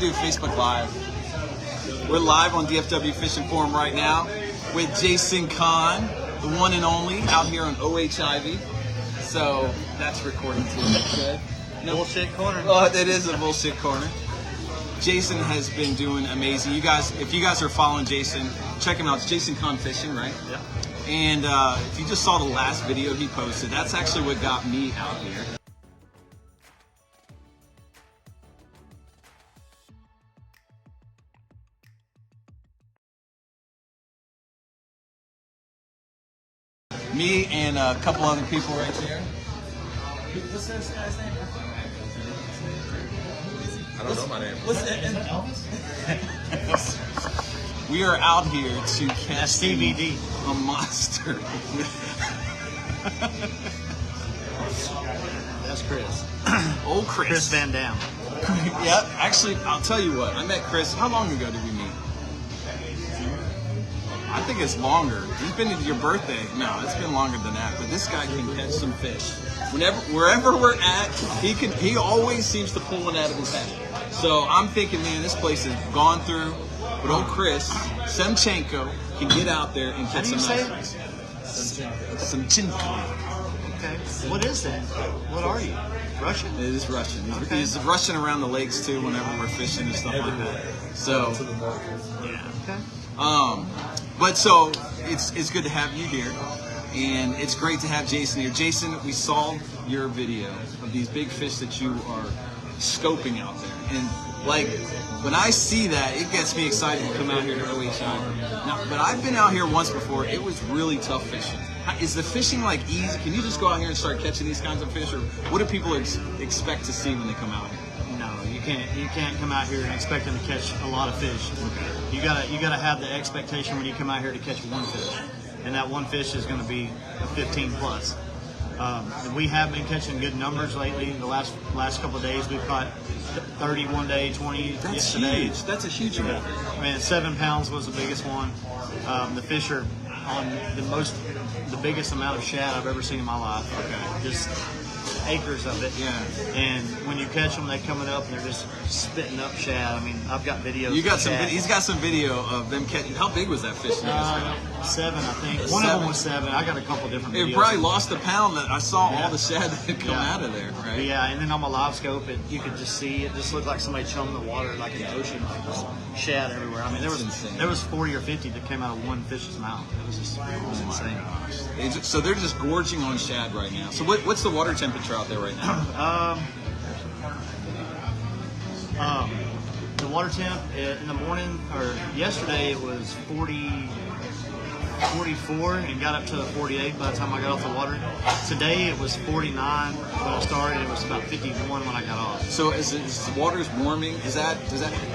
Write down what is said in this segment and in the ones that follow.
do a Facebook Live. We're live on DFW Fishing Forum right now with Jason Conn, the one and only, out here on Ivie. So that's recording too. That's good. No. Bullshit corner. Oh, it is a bullshit corner. Jason has been doing amazing. You guys, if you guys are following Jason, check him out. It's Jason Conn Fishing, right? Yeah. And if you just saw the last video he posted, that's actually what got me out here. Me and a couple other people right there. What's this guy's name? I don't know my name. What's that? We are out here to catch DVD. A monster. That's Chris. Old Chris. Chris Van Dam. Yep. Actually, I'll tell you what. I met Chris. How long ago did we meet? I think it's longer. It's been your birthday. No, it's been longer than that. But this guy can catch some fish. Wherever we're at, he always seems to pull one out of his hat. So I'm thinking, man, this place is gone through. But old Chris Semchenko can get out there and catch some nice fish. Semchenko. Okay. What is that? What are you? Russian? It is Russian. Okay. He's Russian around the lakes too whenever we're fishing and stuff like that. So Yeah. Okay. But so it's good to have you here, and it's great to have Jason here. Jason, we saw your video of these big fish that you are scoping out there, and like when I see that, it gets me excited to come out here to OHI. Now, but I've been out here once before. It was really tough fishing. Is the fishing like easy? Can you just go out here and start catching these kinds of fish, or what do people expect to see when they come out here? No, you can't come out here and expect them to catch a lot of fish. You gotta have the expectation when you come out here to catch one fish, and that one fish is going to be a 15 plus. We have been catching good numbers lately. The last couple of days we've caught 30 one day, 20 That's yesterday. huge. That's a huge amount. I mean, 7 pounds was the biggest one. The fish are on the biggest amount of shad I've ever seen in my life. Okay, just acres of it. Yeah. And when you catch them, they're coming up and they're just spitting up shad. I mean, I've got videos. You got of some. shad. He's got some video of them catching. How big was that fish? 7, I think. One of them was 7. I got a couple different videos. It probably lost a pound. That I saw Yeah. all the shad that had come out of there, right? Yeah, and then on my live scope, you could just see it. Just looked like somebody chummed the water like an ocean, like just shad everywhere. I mean, there was 40 or 50 that came out of one fish's mouth. It was insane. So they're just gorging on shad right now. So what's the water temperature out there right now? The water temp in the morning, or yesterday, it was 44 and got up to 48 by the time I got off the water. Today it was 49 when I started. It was about 51 when I got off. So as the water's warming, does that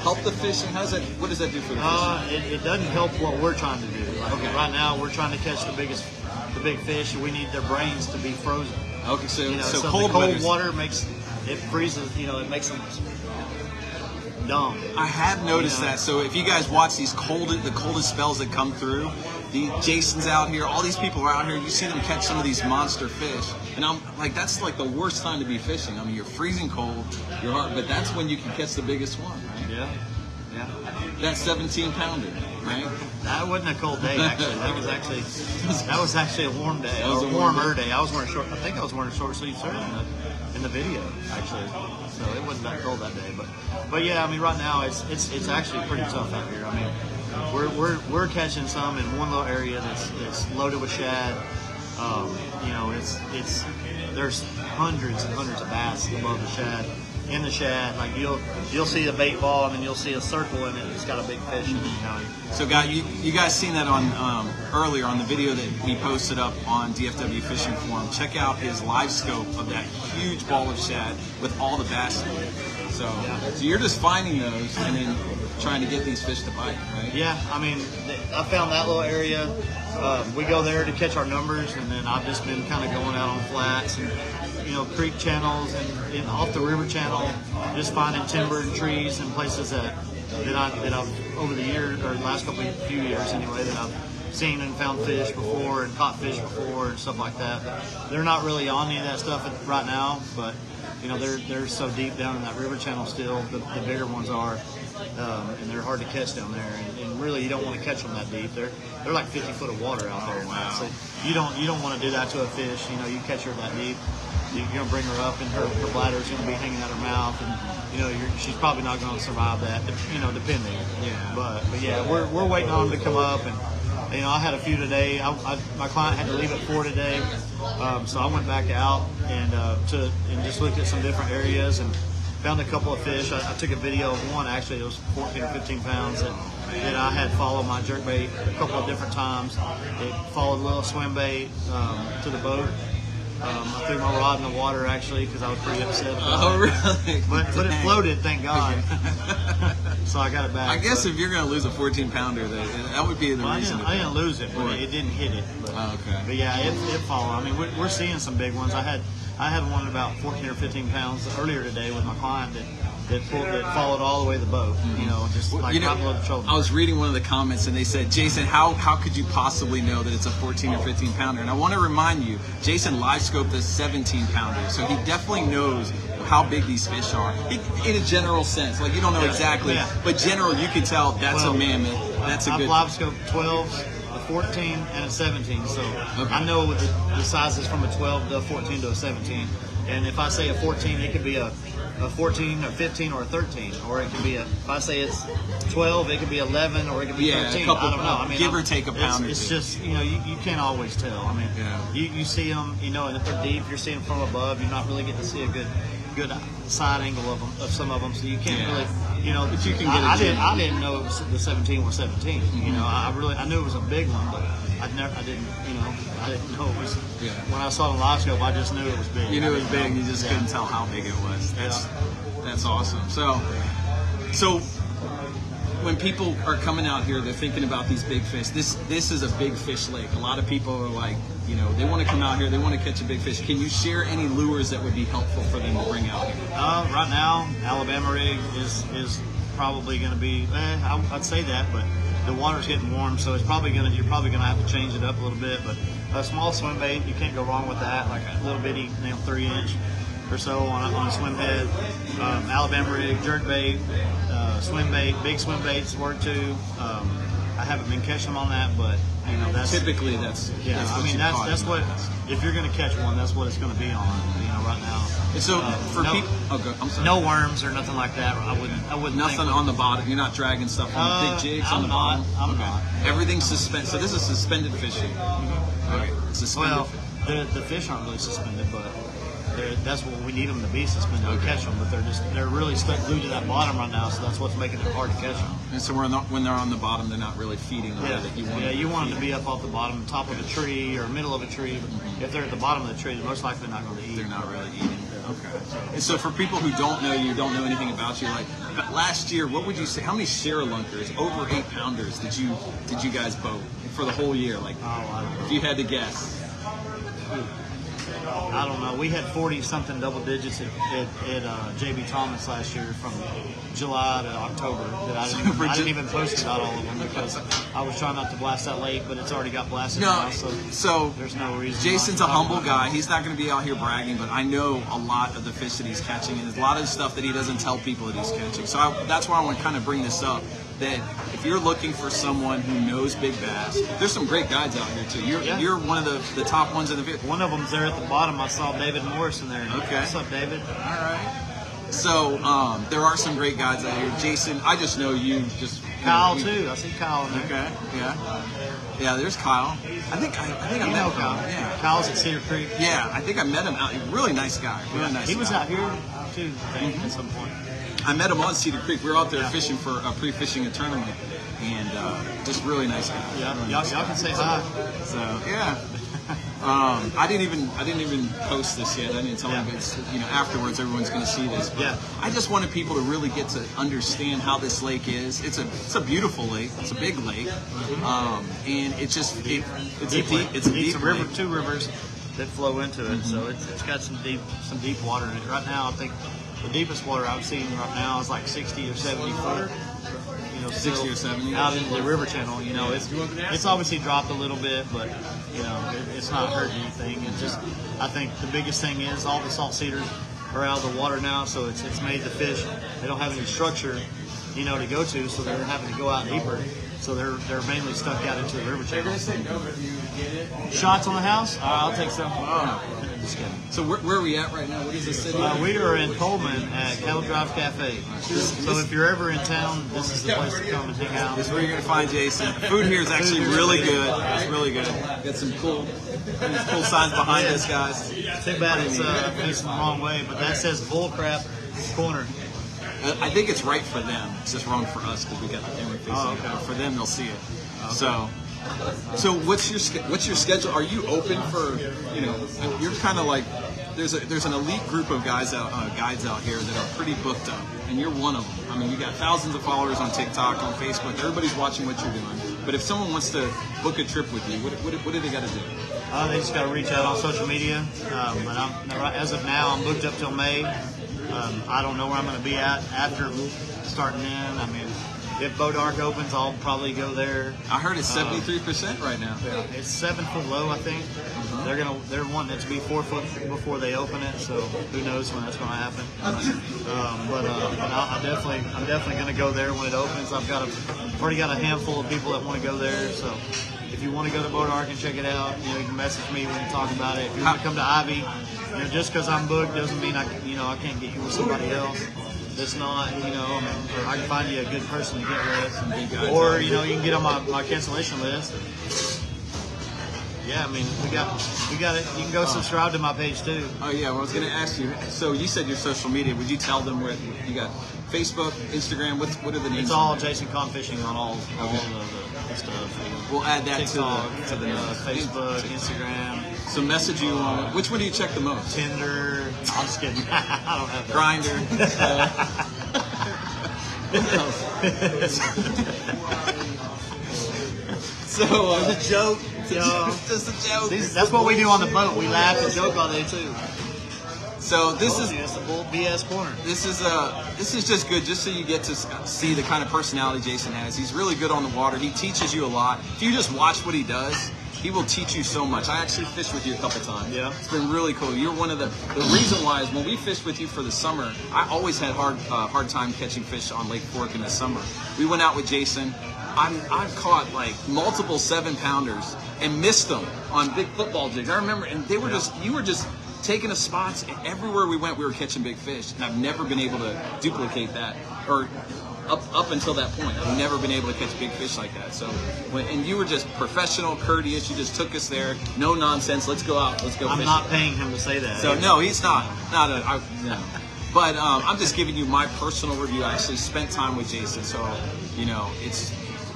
help the fishing? What does that do for the fishing? It doesn't help what we're trying to do. Like Okay. Right now we're trying to catch the big fish, and we need their brains to be frozen. Okay, so So cold the cold weather's- water freezes. It makes them dumb. I have noticed that. So if you guys watch the coldest spells that come through, Jason's out here, all these people are out here, you see them catch some of these monster fish. And I'm like, that's like the worst time to be fishing. I mean, you're freezing cold, but that's when you can catch the biggest one, right? Yeah. That 17-pounder, right? That wasn't a cold day, actually. That was actually a warm day. That was Or a a warm warmer day. I think I was wearing a short sleeve shirt in the video, actually. So it wasn't that cold that day. But yeah, I mean, right now it's actually pretty tough out here. I mean, we're catching some in one little area that's loaded with shad. There's hundreds and hundreds of bass above the shad. In the shad, like you'll see a bait ball and then you'll see a circle in it. It's got a big fish in it. So, guys, you guys seen that on earlier on the video that we posted up on DFW Fishing Forum. Check out his live scope of that huge ball of shad with all the bass in it. So you're just finding those and then trying to get these fish to bite, right? Yeah, I mean, I found that little area. We go there to catch our numbers, and then I've just been kind of going out on flats and creek channels and off the river channel, just finding timber and trees and places that I've over the years, or the last few years anyway, that I've seen and found fish before and caught fish before and stuff like that. But they're not really on any of that stuff right now, but you know, they're so deep down in that river channel still. The bigger ones are, and they're hard to catch down there. And really, you don't want to catch them that deep. They're like 50 foot of water out there. Wow. So you don't want to do that to a fish. You know, you catch her that deep, you're gonna bring her up, and her bladder's gonna be hanging out her mouth, and you know she's probably not gonna survive that. You know, depending. Yeah. But yeah, we're waiting on them to come up, and you know, I had a few today. My client had to leave at 4 today, so I went back out and just looked at some different areas and found a couple of fish. I took a video of one, actually. It was 14 or 15 pounds, and I had followed my jerkbait a couple of different times. It followed a little swim bait to the boat. I threw my rod in the water, actually, because I was pretty upset about it. Really? But it floated, thank God. So I got it back. I guess if you're going to lose a 14-pounder, that would be the reason. I didn't lose it, but it didn't hit it. But, okay. But yeah, it followed. I mean, we're seeing some big ones. I had one about 14 or 15 pounds earlier today with my client that followed all the way to the boat. You know, just like right below the shoulder. I was reading one of the comments and they said, Jason, how could you possibly know that it's a 14 or 15 pounder? And I want to remind you, Jason live scoped a 17 pounder, so he definitely knows how big these fish are in a general sense. Like, you don't know exactly, but general, you can tell that's a mammoth. That's a good. I've live scoped 12s, a 14, and a 17. So I know the sizes from a 12 to a 14 to a 17. And if I say a 14, it could be a 14 or 15 or a 13, or it could be if I say it's 12, it could be 11, or it could be 13. I don't know. I mean, give or take a pound. It's just, you know, you can't always tell. I mean, you see them, you know, and if they're deep, you're seeing them from above. You're not really getting to see a good side angle of them, of some of them, so you can't really, you know. But you can get I didn't know it was the 17 was 17. You know, I knew it was a big one, but I didn't know it was. Yeah. When I saw it on live scope, I just knew it was big. You knew it was big. You just couldn't tell how big it was. That's awesome. So when people are coming out here, they're thinking about these big fish. This is a big fish lake. A lot of people are like, you know, they want to come out here, they want to catch a big fish. Can you share any lures that would be helpful for them to bring out here? Right now, Alabama rig is probably going to be. I'd say that, but the water's getting warm, so you're probably gonna have to change it up a little bit. But a small swim bait, you can't go wrong with that. Like a little bitty, 3-inch or so on a swim head. Alabama rig, jerk bait, swim bait, big swim baits work too. I haven't been catching them on that, but you know, that's typically that's what if you're going to catch one, that's what it's going to be on. You know, right now. So for people, I'm sorry. No worms or nothing like that. I wouldn't. Nothing on the bottom. You're not dragging stuff on big jigs on the bottom. I'm not. Everything's suspended. So this is suspended fishing. Okay. Suspended. Well, the fish aren't really suspended, but that's what we need them to be suspended to catch them. But they're really stuck glued to that bottom right now, so that's what's making it hard to catch them. And so when they're on the bottom, they're not really feeding the way that you want. Yeah, you want them to be up off the bottom, top of a tree or middle of a tree. But if they're at the bottom of the tree, they're most likely not going to eat. They're not really eating. Okay. And so for people who don't know you, don't know anything about you, like last year, what would you say? How many share-a-lunkers, over 8-pounders, did you guys boat for the whole year? Like, if you had to guess. I don't know. We had 40-something double digits at JB Thomas last year from July to October. That I didn't even post about all of them because I was trying not to blast that late, but it's already got blasted now, so there's no reason. Jason's a humble guy. He's not going to be out here bragging, but I know a lot of the fish that he's catching, and there's a lot of stuff that he doesn't tell people that he's catching. So that's why I want to kind of bring this up. That if you're looking for someone who knows big bass, there's some great guides out here too. You're one of the top ones in the video. One of them's there at the bottom. I saw David Morrison there. Okay. What's up, David? All right. So there are some great guides out here. Jason, I just know you. Kyle too. I see Kyle in there. Okay. Yeah. There's Kyle. I think I met Kyle. Yeah. Kyle's at Cedar Creek. Yeah. I think I met him out. Really nice guy. Really nice. He was guy. out here too, I think, at some point. I met him on Cedar Creek. We were out there fishing for pre-fishing a tournament, and just really nice guy. Yeah, really y'all can say hi. So yeah, I didn't even post this yet. I didn't tell him, but afterwards everyone's going to see this. But I just wanted people to really get to understand how this lake is. It's a beautiful lake. It's a big lake, and it's a deep river. lake. 2 rivers that flow into it, so it's got some deep water in it. Right now, I think the deepest water I've seen right now is like 60 or 70 foot. 60 or 70 out into the river channel. It's obviously dropped a little bit, but it's not hurting anything. It's just, I think the biggest thing is all the salt cedars are out of the water now, so it's made the fish, they don't have any structure, you know, to go to, so they're having to go out deeper. So they're mainly stuck out into the river channel. Shots on the house? I'll take some. Just kidding. So where are we at right now? What is this city? We are in Coleman at Cattle Drive Cafe. So if you're ever in town, this is the place to come and hang out. This is where you're going to find Jason. The food here is actually really good. It's really good. Got some cool signs behind us, guys. Too bad it's facing the wrong way, but that says bullcrap corner. I think it's right for them. It's just wrong for us because we got the camera facing. Oh, okay. For them, they'll see it. Okay. So what's your schedule? Are you open for, you know, you're kind of like, there's an elite group of guides out here that are pretty booked up, and you're one of them. I mean, you got thousands of followers on TikTok, on Facebook. Everybody's watching what you're doing. But if someone wants to book a trip with you, what do they got to do? They just got to reach out on social media. But as of now, I'm booked up till May. I don't know where I'm going to be at after starting in. I mean, if Boat Ark opens, I'll probably go there. I heard it's 73% right now. Yeah, it's 7 foot low, I think. They're wanting it to be 4 foot before they open it, so who knows when that's going to happen. But I'm definitely going to go there when it opens. I've already got a handful of people that want to go there, so. If you want to go to Boat Ark and check it out, you know, you can message me when you talk about it. If you want to come to Ivie, you know, just because I'm booked doesn't mean I can't get you with somebody else. That's not, you know, or I can find you a good person to get with, or you know, you can get on my cancellation list. Yeah, I mean, we got it. You can go subscribe to my page too. Oh yeah, well, I was going to ask you. So you said your social media. Would you tell them where you got? Facebook, Instagram. What are the names? It's all Jason Conn Fishing on all the stuff. We'll add that TikTok, to the Facebook, Instagram. So message you on which one do you check the most? Tinder. I'm just kidding. I don't have that. Grindr. So it's a joke. Just a joke. That's what we do on the boat. We laugh and joke all day too. So this is the bull BS corner. This is just good, just so you get to see the kind of personality Jason has. He's really good on the water. He teaches you a lot. If you just watch what he does, he will teach you so much. I actually fished with you a couple times. Yeah, it's been really cool. You're one of the reason why is when we fished with you for the summer, I always had hard time catching fish on Lake Fork in the summer. We went out with Jason. I've caught like multiple 7-pounders and missed them on big football jigs. I remember, and they were you were just taking us spots, and everywhere we went, we were catching big fish. And I've never been able to duplicate that, or up until that point, I've never been able to catch big fish like that. So, and you were just professional, courteous. You just took us there, no nonsense. Let's go out. Let's go. I'm fishing. not paying him to say that. So no, he's not. No. But I'm just giving you my personal review. I actually spent time with Jason, so you know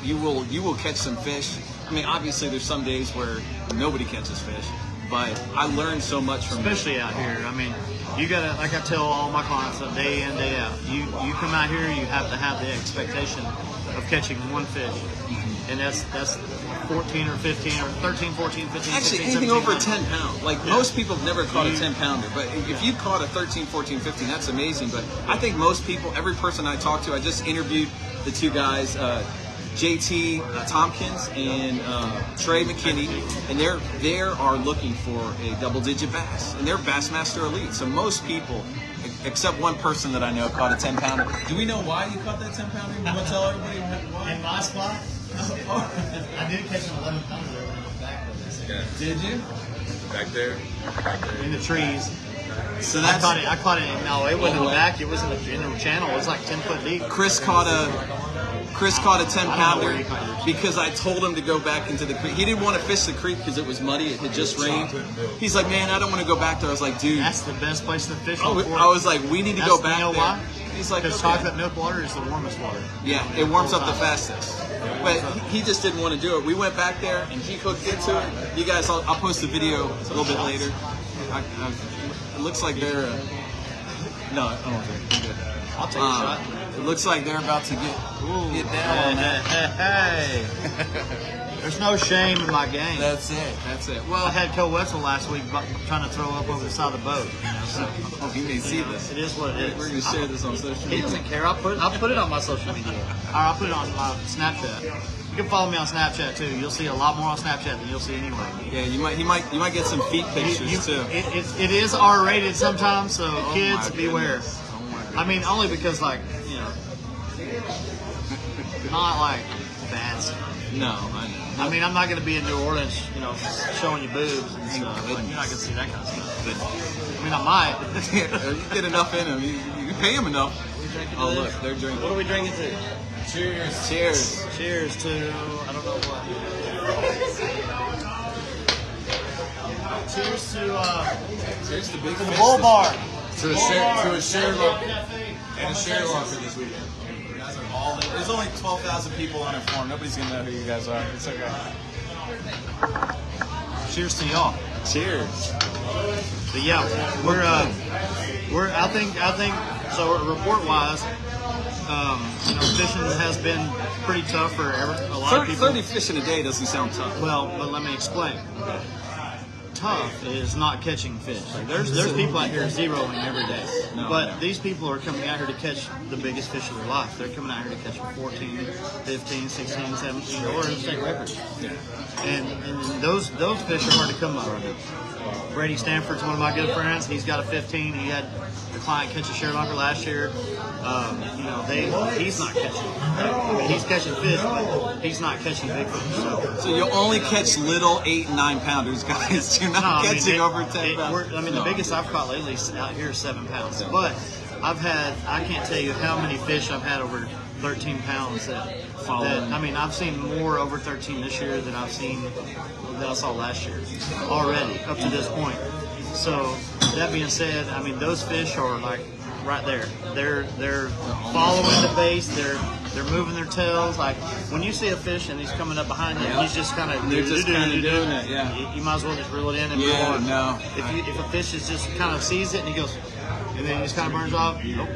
you will catch some fish. I mean, obviously, there's some days where nobody catches fish. But I learned so much from especially out here. I mean, you gotta, like I tell all my clients, day in, day out. You come out here, you have to have the expectation of catching one fish, and that's 14 or 15 or 13, 14, 15. Actually, 15, anything 17, over 19. 10 pounds. Like most people have never caught a 10-pounder, but if you caught a 13, 14, 15, that's amazing. But I think most people, every person I talk to, I just interviewed the two guys. JT Tompkins and Trey McKinney, and they are looking for a double-digit bass, and they're Bassmasterelites. So most people, except one person that I know, caught a 10-pounder. Do we know why you caught that 10-pounder? You want to tell everybody why? In my spot, I did catch an 11-pounder there when I was back with this. Yeah. Did you? Back there. In the trees. So that's, I caught it. No, it wasn't in the back. It was in the channel. It was like 10 foot deep. Chris caught a 10-pounder because I told him to go back into the creek. He didn't want to fish the creek because it was muddy. It had just rained. He's like, man, I don't want to go back there. I was like, dude, that's the best place to fish. I was like, we need to go back there. Why? He's like, because chocolate milk water is the warmest water. Yeah, it warms up the fastest. But he just didn't want to do it. We went back there and he hooked into it. You guys, I'll post the video a little bit later. It looks like they're. No, I don't think they're good. I'll take a shot. It looks like they're about to get down on that. Hey. There's no shame in my game. That's it. Well, I had Cole Wetzel last week trying to throw up over the side of the boat. You know, so, he may see this. It is what it is. We're going to share this on social media. He doesn't care. I'll put it on my social media. Or I'll put it on my Snapchat. You can follow me on Snapchat too. You'll see a lot more on Snapchat than you'll see anywhere. Yeah, you might get some feet pictures too. It is R-rated sometimes, so kids beware. Oh my goodness. I mean, only because not like bad stuff. No, I know. I mean, I'm not going to be in New Orleans, showing you boobs and stuff. But you're not going to see that kind of stuff. But, I mean, I might. You get enough in them. You pay them enough. Oh, look, they're drinking. What are we drinking to? Cheers. Cheers. Cheers to, I don't know what. Cheers to, Cheers to big the fish. Bull Bar. To a share-a-lunker and a share-a-lunker this weekend. There's only 12,000 people on our forum. Nobody's gonna know who you guys are. It's okay. Cheers to y'all. Cheers. But yeah, I think so. Report wise, fishing has been pretty tough for a lot of people. 30 fish in a day doesn't sound tough. Well, but let me explain. Tough is not catching fish. Like there's people out here zeroing every day. But these people are coming out here to catch the biggest fish of their life. They're coming out here to catch 14, 15, 16, 17, or state records. Yeah. And those fish are hard to come by right now. Brady Stanford's one of my good friends. He's got a 15. He had a client catch a share-a-lunker last year. He's not catching. I mean, he's catching fish, but he's not catching big fish. So you'll only catch little 8 and 9 pounders, guys. You're not catching over 10 pounds. The biggest I've caught lately out here is 7 pounds. But I can't tell you how many fish I've had over 13 pounds I've seen more over 13 this year than I saw last year already up to this point. So that being said, I mean those fish are like right there. They're following the base. They're moving their tails. Like when you see a fish and he's coming up behind you, he's just kind of doing it. Yeah. You might as well just reel it in and move on. No. If a fish is just kind of sees it and he goes, and then he just kind of burns off. Nope.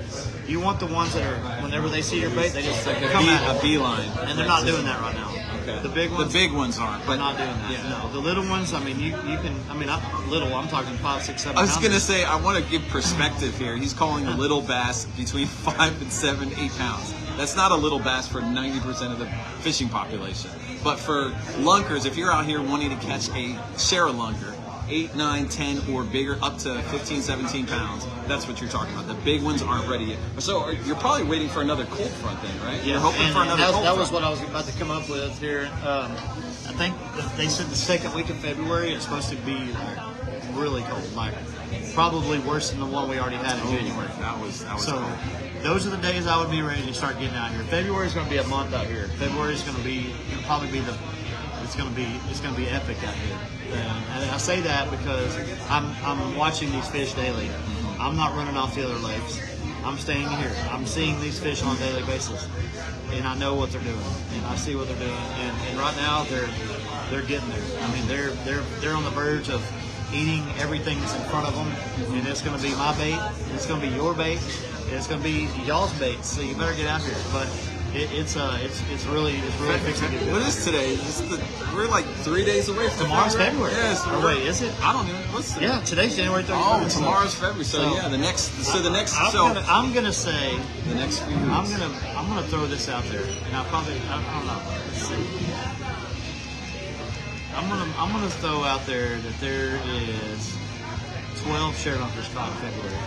You want the ones that are whenever they see your bait, they just come at a beeline. And they're not doing that right now. Okay. The big ones aren't, but not doing that. Yeah. No, the little ones. I mean, you can. I mean, I'm little. I'm talking 5, 6, 7. I was gonna say I want to give perspective here. He's calling a little bass between 5 and 7, 8 pounds. That's not a little bass for 90% of the fishing population. But for lunkers, if you're out here wanting to catch a share-a-lunker, 8, 9, 10 or bigger, up to 15, 17 pounds. That's what you're talking about. The big ones aren't ready yet. So you're probably waiting for another cold front then, right? Yeah, you're hoping for another cold front. That was what I was about to come up with here. I think they said the second week of February it's supposed to be like really cold, like probably worse than the one we already had in January. That was so cold. Those are the days I would be ready to start getting out here. February is going to be a month out here. February is going to be it's going to be epic out here. And I say that because I'm watching these fish daily. I'm not running off the other lakes. I'm staying here. I'm seeing these fish on a daily basis, and I know what they're doing, and I see what they're doing. And right now they're getting there. I mean they're on the verge of eating everything that's in front of them, and it's going to be my bait. It's going to be your bait. It's going to be y'all's bait. So you better get out here. But it's really fixing to get good. What is today? We're like 3 days away from tomorrow's February. Yes. Oh, wait, is it? I don't know. What's today? Yeah, today's January 31st. Oh, tomorrow's February. So yeah, the next. I'm gonna say the next few weeks. I'm gonna throw this out there, and I don't know. Let's see. I'm gonna throw out there that there is 12 share-a-lunkers caught in February.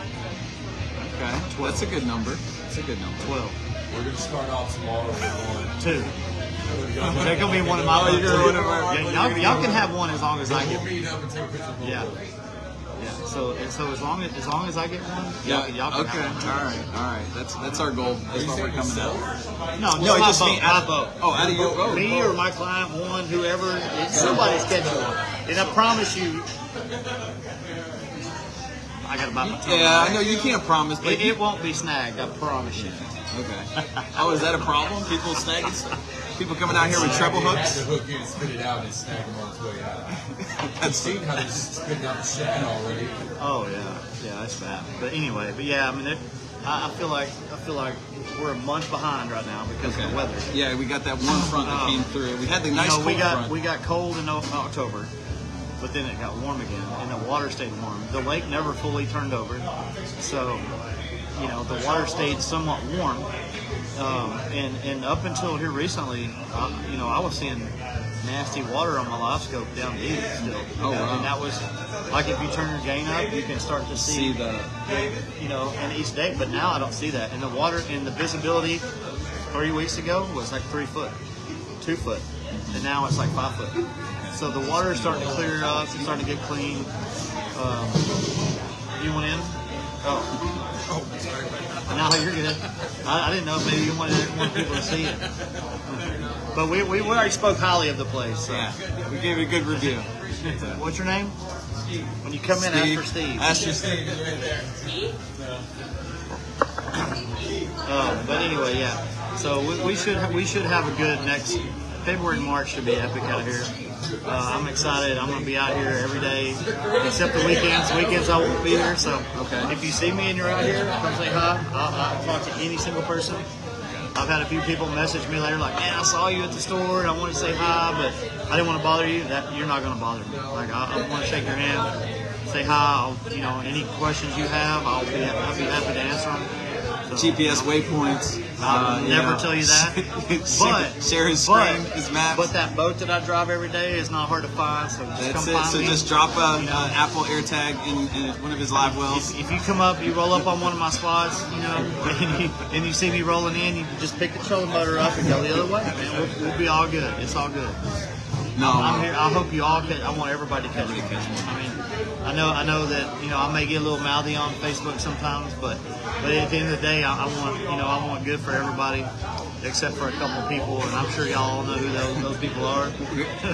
Okay, 12. That's a good number. That's a good number. 12. We're going to start off tomorrow with 2. They're going to be one of my own. Y'all can have one as long as I get one. Yeah. So as long as I get one, y'all can have one. All right. That's our goal. That's what we're coming out. No, just my boat. Oh, out of your boat. Me or my client, one, whoever, somebody's catching one. And I promise you, I got to buy my tongue. Yeah, I know you can't promise, but it won't be snagged. I promise you. Okay. Oh, is that a problem? People snagging stuff? People coming out here with treble hooks? The hook in, spit it out, and snag them on its way out. I've seen how they're spitting out the shad already. Oh yeah, that's bad. But anyway, I mean, I feel like we're a month behind right now because of the weather. Yeah, we got that one front that came through. We had the nice cold front. We got cold in October, but then it got warm again, and the water stayed warm. The lake never fully turned over, so the water stayed somewhat warm. And up until here recently, you know, I was seeing nasty water on my live scope down the Ivie still. Oh, wow. And that was like if you turn your gain up, you can start to see the, you know, in each day. But now I don't see that. And the water and the visibility 3 weeks ago was like 3 foot, 2 foot, and now it's like 5 foot. So the water is starting to clear up. It's starting to get clean. You went in? Oh, sorry. No, you're good. I didn't know if maybe you wanted people to see it. But we already spoke highly of the place. So. yeah, we gave it a good review. What's your name? Steve. When you come in, Steve. ask for Steve. Ask for Steve. But anyway, yeah. So we should have a good next February and March should be epic out here. I'm excited. I'm going to be out here every day, except the weekends. Weekends I won't be here. So if you see me and you're out here, come say hi. I'll talk to any single person. I've had a few people message me later like, man, I saw you at the store and I wanted to say hi, but I didn't want to bother you. That you're not going to bother me. Like I want to shake your hand, say hi. You know, any questions you have, I'll be happy to answer them. So, GPS waypoints. I'll never tell you that. But share his screen, his maps. But that boat that I drive every day is not hard to find. So just That's come it. find So me. just drop an Apple AirTag in one of his live wells. If you come up, you roll up on one of my spots, you know, and you see me rolling in, you just pick the trolling motor up and go the other way. Man, we'll be all good. It's all good. No, I'm here. I hope you all catch. I want everybody to catch one. I mean, I know that I may get a little mouthy on Facebook sometimes, but at the end of the day, I want good for everybody, except for a couple of people, and I'm sure y'all all know who those people are.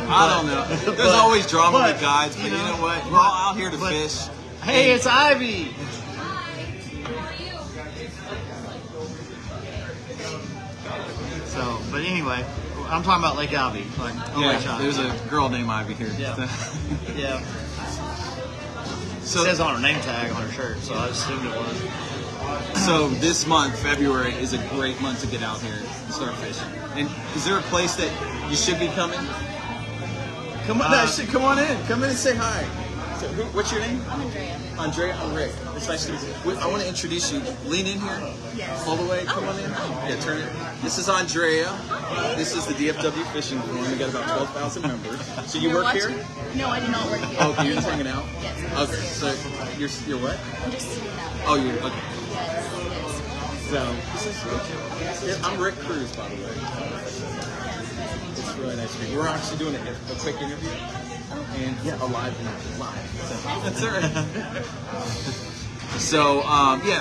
I don't know. There's always drama with guides, but you know what? We're all out here to fish. Hey, it's Ivy. So, but anyway, I'm talking about Lake Ivie. Like, Yeah, there's a girl named Ivy here. Yeah. Yeah. So It says on her name tag on her shirt, so I assumed it was. So this month, February, is a great month to get out here and start fishing. And is there a place that you should be coming? Come on, come on in. Come in and say hi. So, what's your name? I'm Andrea. Andrea, I'm Rick. It's nice to meet you. I want to introduce you. Lean in here. Yes. All the way. Come on in. Yeah, turn it. This is Andrea. This is the DFW Fishing Forum. We got about 12,000 members. So you work here? No, I do not work here. Oh, okay, you're just hanging out? Yes. Okay, so you're what? I'm just sitting out. Oh, you're okay. Yes. So, this is I'm Rick Cruz, by the way. It's really nice to meet you. We're actually doing a quick interview. And a live interview. Live. That's all right. So,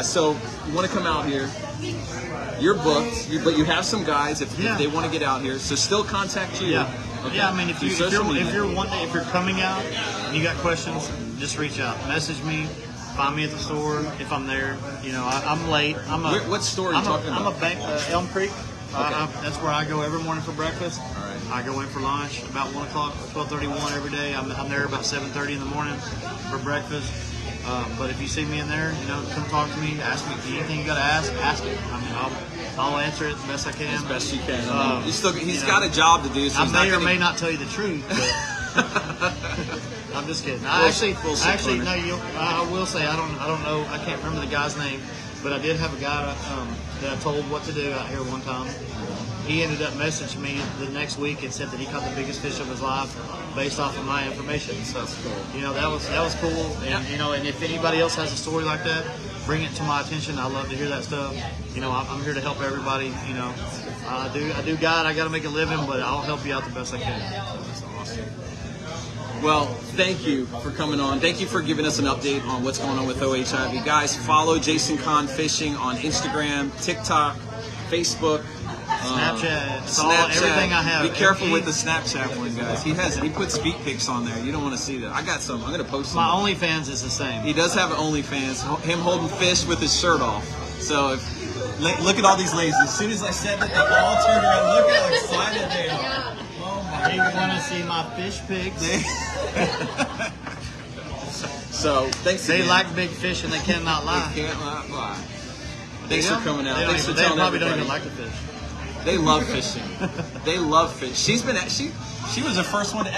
so you want to come out here. You're booked, but you have some guys if they want to get out here. So still contact you. Yeah. Okay. Yeah, I mean, if you're coming out and you got questions, just reach out, message me, find me at the store if I'm there. You know, I'm late. What store are you talking about? I'm a bank, Elm Creek. Okay. That's where I go every morning for breakfast. All right. I go in for lunch about 1 o'clock, 12:31 every day. I'm there about 7:30 in the morning for breakfast. But if you see me in there, come talk to me. Ask me anything you got to ask it. I mean, I'll answer it the best I can. As best you can. I mean, he's got a job to do. So I may or may not tell you the truth. But I'm just kidding. I will say I don't know. I can't remember the guy's name, but I did have a guy that I told what to do out here one time. He ended up messaging me the next week and said that he caught the biggest fish of his life based off of my information. So, that was cool. And and if anybody else has a story like that, bring it to my attention. I love to hear that stuff. I'm here to help everybody. I do guide. I got to make a living, but I'll help you out the best I can. That's awesome. Well, thank you for coming on. Thank you for giving us an update on what's going on with ohivy. Guys, follow Jason Conn Fishing on Instagram, TikTok, Facebook. Snapchat, everything I have. Be careful with the Snapchat one, guys. He puts feet pics on there. You don't want to see that. I got some. I'm gonna post some. My OnlyFans is the same. He does have an OnlyFans. Him holding fish with his shirt off. So look at all these ladies. As soon as I said that, they all turned around. Look at how excited they are. Oh my! They want to see my fish pics. So thanks. They again. like big fish and they cannot lie. They can't lie. Thanks for coming out. Thanks for they telling probably everybody. don't even like the fish. They love fishing. They love fish. She was the first one to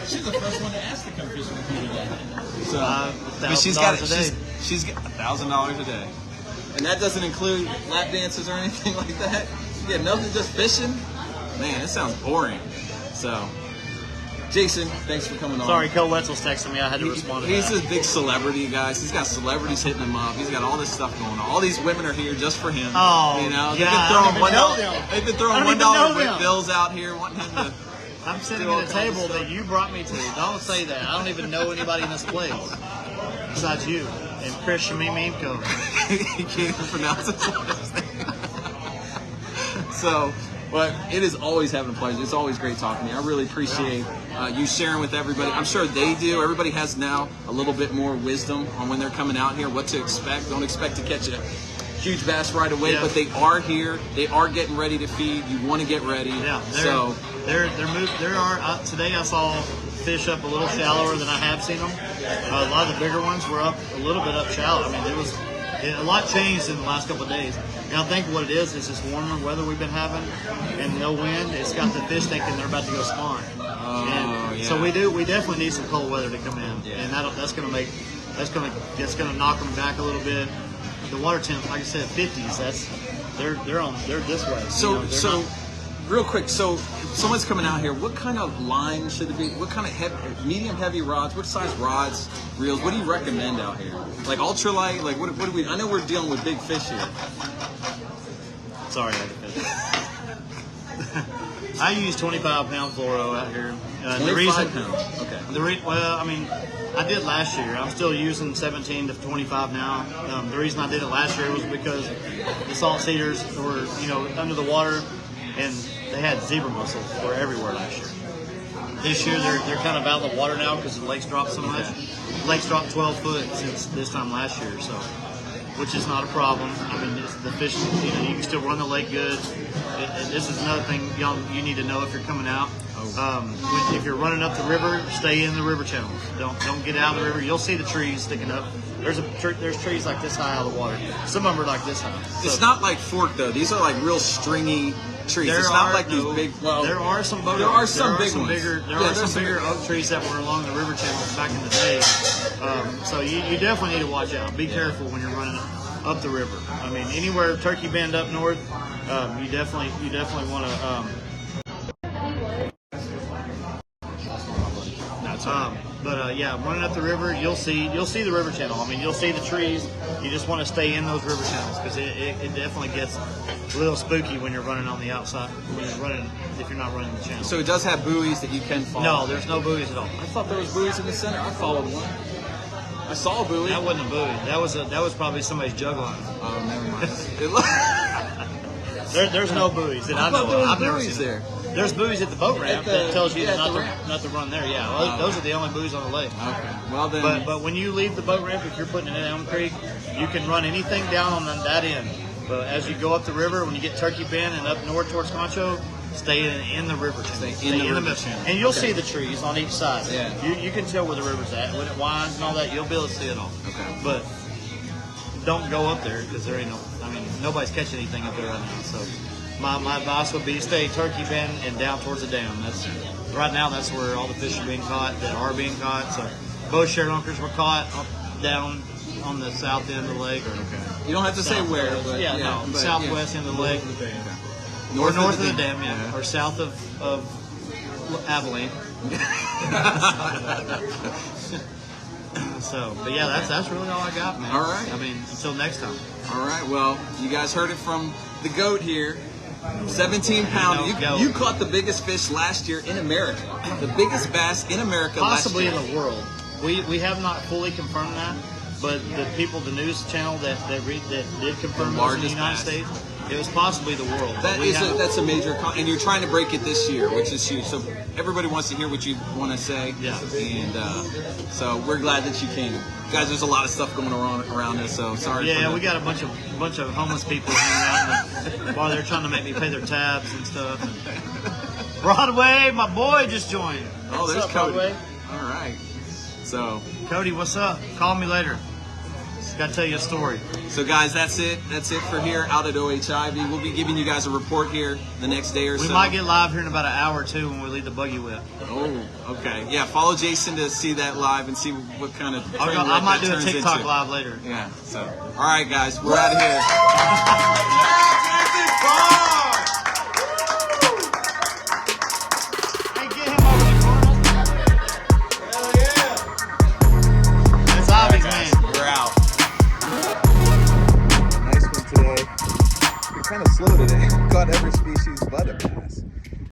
she's the first one to ask to come fishing with me today. So, but she's got $1,000 a day. And that doesn't include lap dances or anything like that? Yeah, nothing, just fishing? Man, it sounds boring. So, Jason, thanks for coming on. Sorry, Cole Wetzel's texting me. I had to respond to that. He's a big celebrity, guys. He's got celebrities hitting him up. He's got all this stuff going on. All these women are here just for him. Oh, you know, yeah, they've been throwing $1 bills out here, wanting him to. I'm sitting at a table that you brought me to. Don't say that. I don't even know anybody in this place besides you and Chris Shemimimko. He can't even pronounce his last name. So, but it is always having a pleasure. It's always great talking to you. I really appreciate you sharing with everybody. I'm sure they do. Everybody has now a little bit more wisdom on when they're coming out here, what to expect. Don't expect to catch a huge bass right away, but they are here. They are getting ready to feed. You want to get ready. Yeah. They're moved. Today I saw fish up a little shallower than I have seen them. A lot of the bigger ones were up a little bit up shallow. I mean, a lot changed in the last couple of days. And I think what it is this warmer weather we've been having and no wind. It's got the fish thinking they're about to go spawn. So we definitely need some cold weather to come in, and that's going to knock them back a little bit. The water temp, like I said, 50s. They're this way. So real quick. So if someone's coming out here, what kind of line should it be? What kind of medium heavy rods? What size rods, reels? What do you recommend out here? Like ultralight? Like what do we? I know we're dealing with big fish here. Sorry, I use 25-pound fluoro out here. 25 pounds. Okay. Well, I mean, I did last year. I'm still using 17 to 25 now. The reason I did it last year was because the salt cedars were, under the water, and they had zebra mussels were everywhere last year. This year they're kind of out of the water now because the lakes dropped so much. The lakes dropped 12 foot since this time last year, so which is not a problem. I mean, the fish, you can still run the lake good. And this is another thing you need to know if you're coming out. If you're running up the river, stay in the river channels. Don't get out of the river. You'll see the trees sticking up. There's trees like this high out of the water. Some of them are like this high. So, it's not like fork though. These are like real stringy trees. It's not like these big. Well, there are some big ones. There are some bigger oak trees that were along the river channels back in the day. So you definitely need to watch out. Be careful when you're running up the river. I mean, anywhere Turkey Bend up north, you definitely want to. Running up the river, you'll see the river channel. I mean, you'll see the trees. You just want to stay in those river channels because it definitely gets a little spooky when you're running on the outside. If you're not running the channel. So it does have buoys that you can follow. No, there's no buoys at all. I thought there was buoys in the center. I followed one. I saw a buoy. That wasn't a buoy. That was probably somebody's jug line. Oh, never mind. There's no buoys that I know of. I've never seen there. There's buoys at the boat ramp that tells you not to run there. Yeah, those are the only buoys on the lake. Okay. Well then. But when you leave the boat ramp, if you're putting it in Elm Creek, you can run anything down on that end. But as you go up the river, when you get Turkey Bend and up north towards Concho, stay in the river channel. Stay in the river channel. And you'll see the trees on each side. Yeah. You can tell where the river's at. When it winds and all that, you'll be able to see it all. Okay. But don't go up there because nobody's catching anything up there right now. So my advice would be stay Turkey Bend and down towards the dam. Right now that's where all the fish are being caught that are being caught. So both sharealunkers were caught down on the south end of the lake. You don't have to say where, but southwest end of the lake. North of the dam, or south of Abilene. But that's really all I got, man. All right. I mean, until next time. All right. Well, you guys heard it from the goat here. 17 pound. You caught the biggest fish last year in America. The biggest bass in America possibly last year. In the world. We have not fully confirmed that, but the news channel that did confirm it in the United States, it was possibly the world. That's a major, and you're trying to break it this year, which is huge. So everybody wants to hear what you want to say. Yeah. And so we're glad that you came, guys. There's a lot of stuff going on around us. So sorry. Yeah, we got a bunch of homeless people hanging out while they're trying to make me pay their tabs and stuff. Broadway, my boy just joined. Oh, there's Cody. Broadway? All right. So Cody, what's up? Call me later. Gotta tell you a story. So guys, that's it. That's it for here out at Ivie. We'll be giving you guys a report here the next day or so. We might get live here in about an hour or two when we leave the buggy whip. Oh, okay. Yeah, follow Jason to see that live and see what kind of train I wreck might that do a turns TikTok into. live later. Yeah. So, all right, guys, we're out of here. Hey, get him over the corner. Hell yeah. That's Ivie's man. We're out. Nice one today. You're kind of slow today. Caught every species but a bass.